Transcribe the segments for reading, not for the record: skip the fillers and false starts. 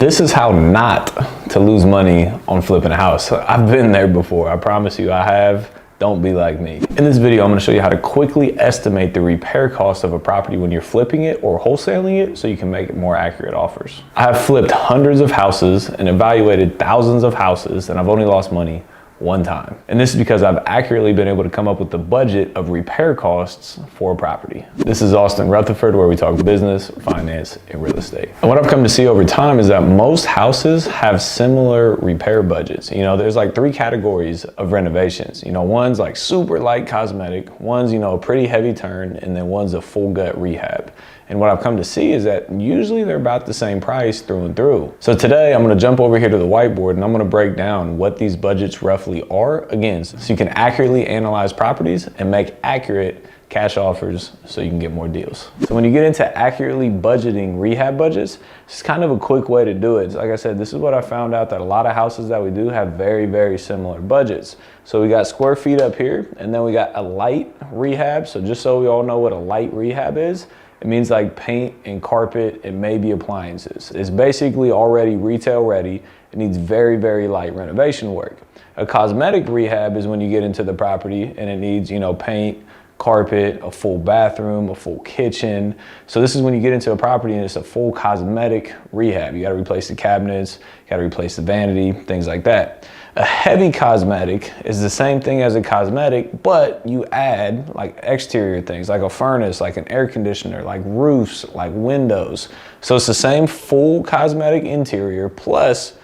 This is how not to lose money on flipping a house. I've been there before. I promise you I have. Don't be like me. In this video, I'm gonna show you how to quickly estimate the repair cost of a property when you're flipping it or wholesaling it so you can make more accurate offers. I have flipped hundreds of houses and evaluated thousands of houses, and I've only lost money one time. And this is because I've accurately been able to come up with the budget of repair costs for a property. This is Austin Rutherford, where we talk business, finance, and real estate. And what I've come to see over time is that most houses have similar repair budgets. You know, there's like three categories of renovations. You know, one's like super light cosmetic, one's, you know, a pretty heavy turn, and then one's a full gut rehab. And what I've come to see is that usually they're about the same price through and through. So today I'm gonna jump over here to the whiteboard and I'm gonna break down what these budgets roughly are, again, so you can accurately analyze properties and make accurate cash offers so you can get more deals. So when you get into accurately budgeting rehab budgets, it's kind of a quick way to do it. Like I said, this is what I found out, that a lot of houses that we do have very, very similar budgets. So we got square feet up here, and then we got a light rehab. So just so we all know what a light rehab is, it means like paint and carpet and maybe appliances. It's basically already retail ready. It needs very, very light renovation work. A cosmetic rehab is when you get into the property and it needs, you know, paint, carpet, a full bathroom, a full kitchen. So this is when you get into a property and it's a full cosmetic rehab. You gotta replace the cabinets, you gotta replace the vanity, things like that. A heavy cosmetic is the same thing as a cosmetic, but you add like exterior things, like a furnace, like an air conditioner, like roofs, like windows. So it's the same full cosmetic interior, plus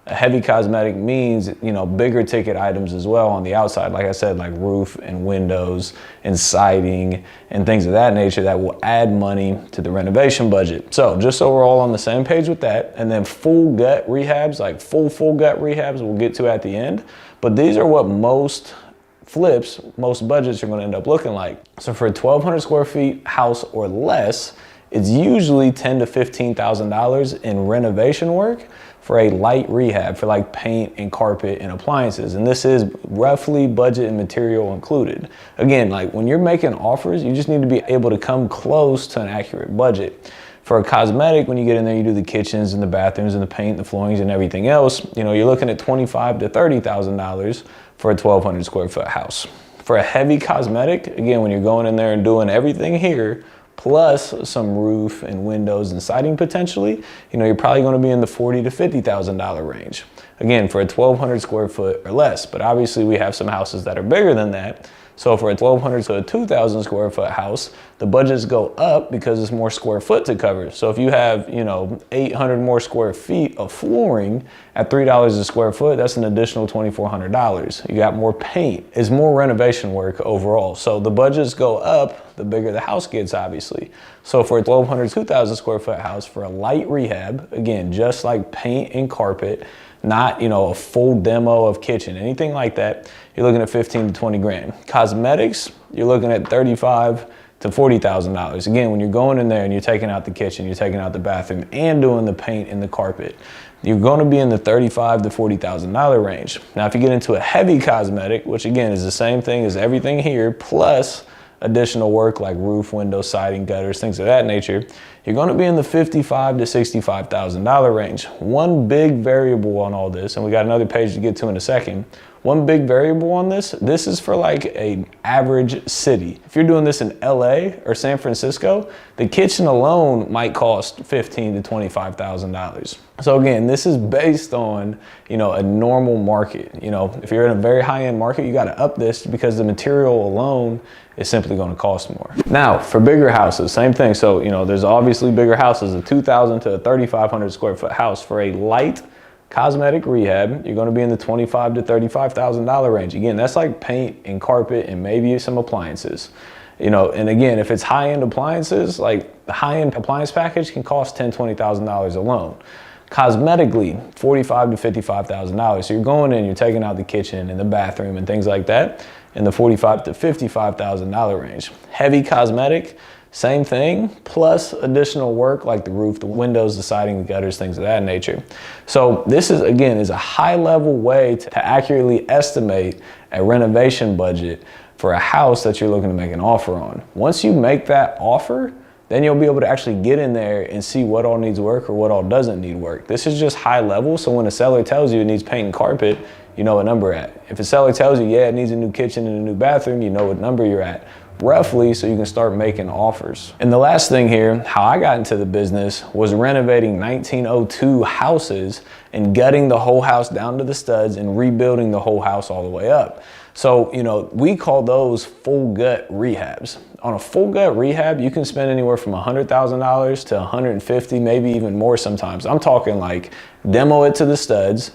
a heavy cosmetic means, you know, bigger ticket items as well on the outside. Like I said, like roof and windows and siding and things of that nature that will add money to the renovation budget. So just so we're all on the same page with that, and then full gut rehabs, like full gut rehabs we'll get to at the end. But these are what most flips, most budgets are gonna end up looking like. So for a 1,200 square feet house or less, it's usually $10,000 to $15,000 in renovation work for a light rehab, for like paint and carpet and appliances. And this is roughly budget and material included. Again, like when you're making offers, you just need to be able to come close to an accurate budget. For a cosmetic, when you get in there, you do the kitchens and the bathrooms and the paint, the floorings and everything else, you know, you're looking at $25,000 to $30,000 for a 1,200 square foot house. For a heavy cosmetic, again, when you're going in there and doing everything here, plus some roof and windows and siding potentially, you know, you're probably gonna be in the $40,000 to $50,000 range. Again, for a 1,200 square foot or less, but obviously we have some houses that are bigger than that. So for a 1,200 to a 2,000 square foot house, the budgets go up because it's more square foot to cover. So if you have, you know, 800 more square feet of flooring at $3 a square foot, that's an additional $2,400. You got more paint. It's more renovation work overall. So the budgets go up, the bigger the house gets, obviously. So for a 1,200, 2,000 square foot house for a light rehab, again, just like paint and carpet, not, you know, a full demo of kitchen, anything like that, you're looking at 15 to 20 grand. Cosmetics, you're looking at $35,000 to $40,000. Again, when you're going in there and you're taking out the kitchen, you're taking out the bathroom and doing the paint and the carpet, you're going to be in the $35,000 to $40,000 range. Now, if you get into a heavy cosmetic, which again is the same thing as everything here, plus additional work like roof, window, siding, gutters, things of that nature, you're going to be in the $55,000 to $65,000 range. One big variable on all this, and we got another page to get to in a second, one big variable on this is for like an average city. If you're doing this in LA or San Francisco, the kitchen alone might cost $15,000 to $25,000. So again, this is based on, you know, a normal market. You know, if you're in a very high-end market, you got to up this because the material alone is simply going to cost more. Now, for bigger houses, same thing. So, you know, there's obviously bigger houses, a 2,000 to a 3,500 square foot house for a light cosmetic rehab, you're going to be in the $25,000 to $35,000 range. Again, that's like paint and carpet and maybe some appliances. You know, and again, if it's high-end appliances, like the high-end appliance package can cost $10,000, $20,000 alone. Cosmetically, $45,000 to $55,000. So you're going in, you're taking out the kitchen and the bathroom and things like that in the $45,000 to $55,000 range. Heavy cosmetic, same thing, plus additional work like the roof, the windows, the siding, the gutters, things of that nature. So this is, again, is a high-level way to accurately estimate a renovation budget for a house that you're looking to make an offer on. Once you make that offer, then you'll be able to actually get in there and see what all needs work or what all doesn't need work. This is just high level, so when a seller tells you it needs paint and carpet, you know what number at. If a seller tells you, yeah, it needs a new kitchen and a new bathroom, you know what number you're at, roughly, so you can start making offers. And the last thing here, how I got into the business was renovating 1902 houses and gutting the whole house down to the studs and rebuilding the whole house all the way up. So, you know, we call those full gut rehabs. On a full gut rehab, you can spend anywhere from $100,000 to $150,000, maybe even more sometimes. I'm talking like demo it to the studs,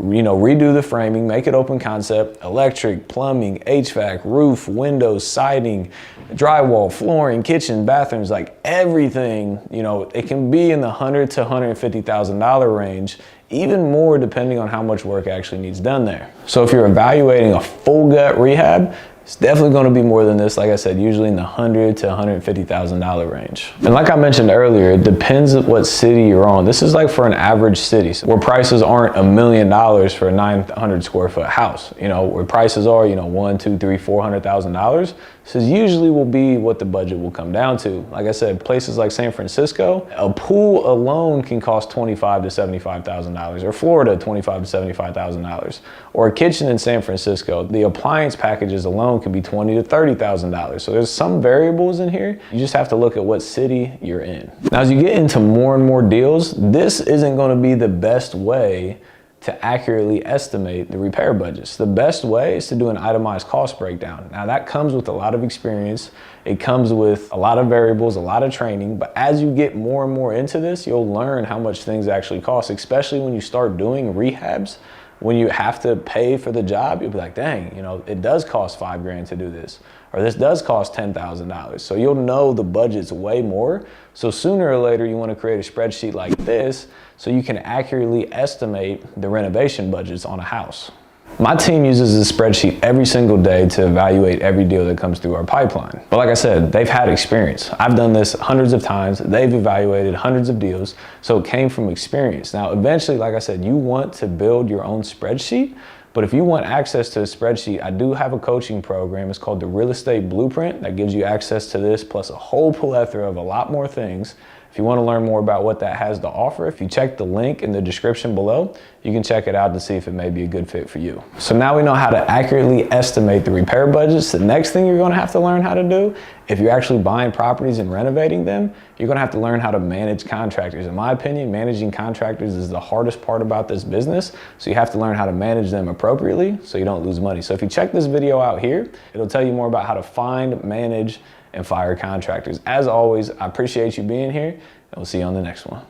you know, redo the framing, make it open concept, electric, plumbing, HVAC, roof, windows, siding, drywall, flooring, kitchen, bathrooms, like everything. You know, it can be in the $100,000 to $150,000 range, even more depending on how much work actually needs done there. So if you're evaluating a full gut rehab, it's definitely going to be more than this. Like I said, usually in the $100,000 to $150,000 range. And like I mentioned earlier, it depends on what city you're on. This is like for an average city where prices aren't $1 million for a 900 square foot house. You know, where prices are, you know, $100,000, $200,000, $300,000, $400,000. This usually will be what the budget will come down to. Like I said, places like San Francisco, a pool alone can cost $25,000 to $75,000, or Florida, $25,000 to $75,000, or a kitchen in San Francisco. The appliance packages alone can be $20,000 to $30,000. So there's some variables in here. You just have to look at what city you're in. Now, as you get into more and more deals, this isn't going to be the best way to accurately estimate the repair budgets. The best way is to do an itemized cost breakdown. Now that comes with a lot of experience. It comes with a lot of variables, a lot of training, but as you get more and more into this, you'll learn how much things actually cost, especially when you start doing rehabs. When you have to pay for the job, you'll be like, dang, you know, it does cost $5,000 to do this, or this does cost $10,000. So you'll know the budget's way more. So sooner or later, you want to create a spreadsheet like this so you can accurately estimate the renovation budgets on a house. My team uses this spreadsheet every single day to evaluate every deal that comes through our pipeline. But like I said, they've had experience. I've done this hundreds of times. They've evaluated hundreds of deals, so it came from experience. Now, eventually, like I said, you want to build your own spreadsheet, but if you want access to a spreadsheet, I do have a coaching program. It's called the Real Estate Blueprint that gives you access to this, plus a whole plethora of a lot more things. If you want to learn more about what that has to offer, if you check the link in the description below, you can check it out to see if it may be a good fit for you. So now we know how to accurately estimate the repair budgets. The next thing you're going to have to learn how to do, if you're actually buying properties and renovating them, you're going to have to learn how to manage contractors. In my opinion, managing contractors is the hardest part about this business. So you have to learn how to manage them appropriately so you don't lose money. So if you check this video out here, it'll tell you more about how to find, manage, and fire contractors. As always, I appreciate you being here, and we'll see you on the next one.